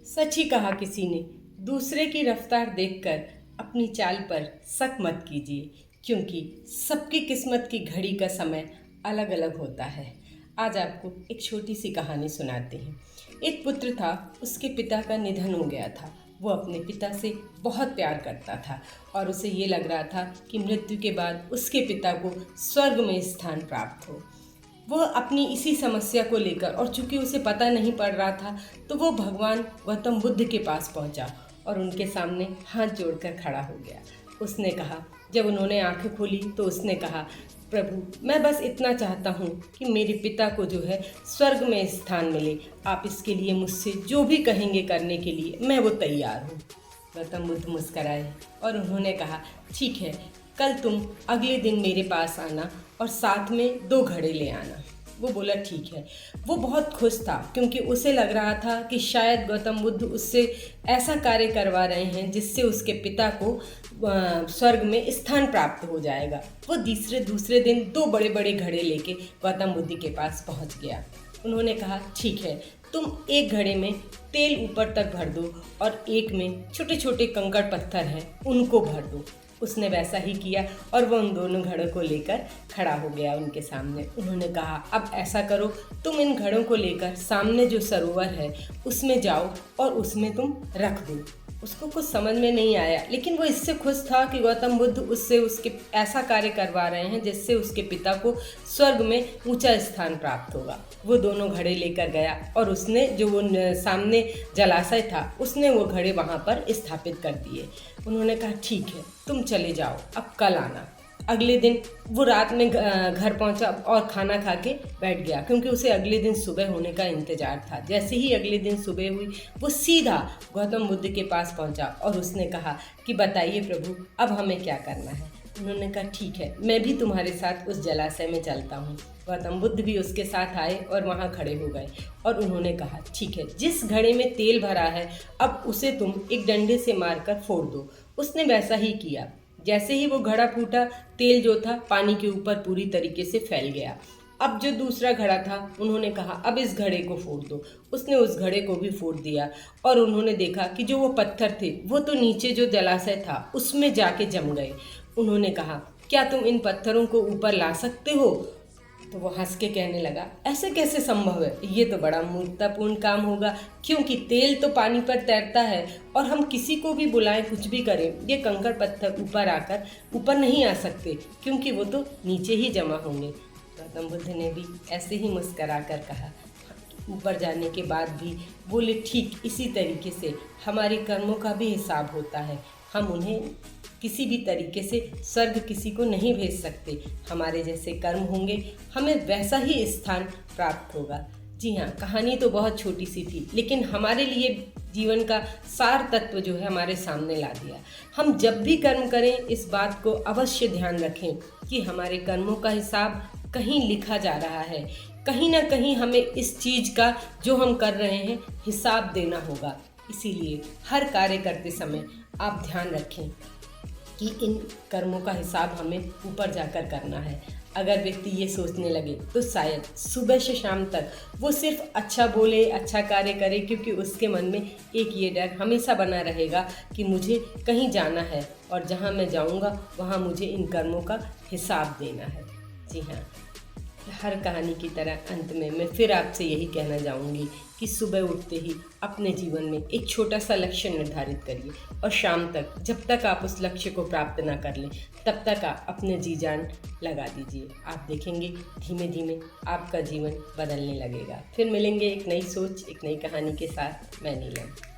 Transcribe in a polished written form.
सच ही कहा किसी ने। दूसरे की रफ्तार देखकर अपनी चाल पर शक मत कीजिए, क्योंकि सबकी किस्मत की घड़ी का समय अलग अलग होता है। आज आपको एक छोटी सी कहानी सुनाते हैं। एक पुत्र था, उसके पिता का निधन हो गया था। वो अपने पिता से बहुत प्यार करता था और उसे ये लग रहा था कि मृत्यु के बाद उसके पिता को स्वर्ग में स्थान प्राप्त हो। वह अपनी इसी समस्या को लेकर, और चूंकि उसे पता नहीं पड़ रहा था, तो वो भगवान गौतम बुद्ध के पास पहुंचा और उनके सामने हाथ जोड़कर खड़ा हो गया। उसने कहा, जब उन्होंने आंखें खोली तो उसने कहा, प्रभु, मैं बस इतना चाहता हूँ कि मेरे पिता को जो है स्वर्ग में स्थान मिले। आप इसके लिए मुझसे जो भी कहेंगे करने के लिए मैं वो तैयार हूँ। गौतम बुद्ध मुस्कराए और उन्होंने कहा, ठीक है, कल तुम अगले दिन मेरे पास आना और साथ में 2 घड़े ले आना। वो बोला, ठीक है। वो बहुत खुश था, क्योंकि उसे लग रहा था कि शायद गौतम बुद्ध उससे ऐसा कार्य करवा रहे हैं जिससे उसके पिता को स्वर्ग में स्थान प्राप्त हो जाएगा। वो दूसरे दिन 2 बड़े बड़े घड़े लेके गौतम बुद्ध के पास पहुंच गया। उन्होंने कहा, ठीक है, तुम एक घड़े में तेल ऊपर तक भर दो और एक में छोटे छोटे कंकड़ पत्थर हैं उनको भर दो। उसने वैसा ही किया और वह उन दोनों घड़ों को लेकर खड़ा हो गया उनके सामने। उन्होंने कहा, अब ऐसा करो, तुम इन घड़ों को लेकर सामने जो सरोवर है उसमें जाओ और उसमें तुम रख दो। उसको कुछ समझ में नहीं आया, लेकिन वो इससे खुश था कि गौतम बुद्ध उससे उसके ऐसा कार्य करवा रहे हैं जिससे उसके पिता को स्वर्ग में ऊंचा स्थान प्राप्त होगा। वो दोनों घड़े लेकर गया और उसने जो वो सामने जलाशय था उसने वो घड़े वहाँ पर स्थापित कर दिए। उन्होंने कहा, ठीक है, तुम चले जाओ, अब कल आना। अगले दिन वो रात में घर पहुंचा और खाना खा के बैठ गया, क्योंकि उसे अगले दिन सुबह होने का इंतजार था। जैसे ही अगले दिन सुबह हुई, वो सीधा गौतम बुद्ध के पास पहुंचा और उसने कहा कि बताइए प्रभु, अब हमें क्या करना है। उन्होंने कहा, ठीक है, मैं भी तुम्हारे साथ उस जलाशय में चलता हूँ। गौतम बुद्ध भी उसके साथ आए और वहाँ खड़े हो गए और उन्होंने कहा, ठीक है, जिस घड़े में तेल भरा है अब उसे तुम एक डंडे से मारकर फोड़ दो। उसने वैसा ही किया। जैसे ही वो घड़ा फूटा, तेल जो था पानी के ऊपर पूरी तरीके से फैल गया। अब जो दूसरा घड़ा था, उन्होंने कहा, अब इस घड़े को फोड़ दो। उसने उस घड़े को भी फोड़ दिया और उन्होंने देखा कि जो वो पत्थर थे वो तो नीचे जो जलाशय था उसमें जाके जम गए। उन्होंने कहा, क्या तुम इन पत्थरों को ऊपर ला सकते हो? तो वो हंस के कहने लगा, ऐसे कैसे संभव है? ये तो बड़ा मूर्खतापूर्ण काम होगा, क्योंकि तेल तो पानी पर तैरता है और हम किसी को भी बुलाएं, कुछ भी करें, ये कंकड़ पत्थर ऊपर आकर ऊपर नहीं आ सकते, क्योंकि वो तो नीचे ही जमा होंगे। गौतम बुद्ध ने भी ऐसे ही मुस्करा कर कहा। ऊपर जाने के बाद भी बोले, ठीक इसी तरीके से हमारे कर्मों का भी हिसाब होता है। हम उन्हें किसी भी तरीके से स्वर्ग किसी को नहीं भेज सकते। हमारे जैसे कर्म होंगे, हमें वैसा ही स्थान प्राप्त होगा। जी हाँ, कहानी तो बहुत छोटी सी थी, लेकिन हमारे लिए जीवन का सार तत्व जो है हमारे सामने ला दिया। हम जब भी कर्म करें, इस बात को अवश्य ध्यान रखें कि हमारे कर्मों का हिसाब कहीं लिखा जा रहा है। कहीं ना कहीं हमें इस चीज़ का जो हम कर रहे हैं हिसाब देना होगा। इसीलिए हर कार्य करते समय आप ध्यान रखें कि इन कर्मों का हिसाब हमें ऊपर जाकर करना है। अगर व्यक्ति ये सोचने लगे तो शायद सुबह से शाम तक वो सिर्फ अच्छा बोले, अच्छा कार्य करे, क्योंकि उसके मन में एक ये डर हमेशा बना रहेगा कि मुझे कहीं जाना है और जहाँ मैं जाऊँगा वहाँ मुझे इन कर्मों का हिसाब देना है। जी हाँ, हर कहानी की तरह अंत में मैं फिर आपसे यही कहना चाहूँगी कि सुबह उठते ही अपने जीवन में एक छोटा सा लक्ष्य निर्धारित करिए और शाम तक, जब तक आप उस लक्ष्य को प्राप्त ना कर लें, तब तक आप अपने जी जान लगा दीजिए। आप देखेंगे धीमे धीमे आपका जीवन बदलने लगेगा। फिर मिलेंगे एक नई सोच, एक नई कहानी के साथ। मैं नीलम।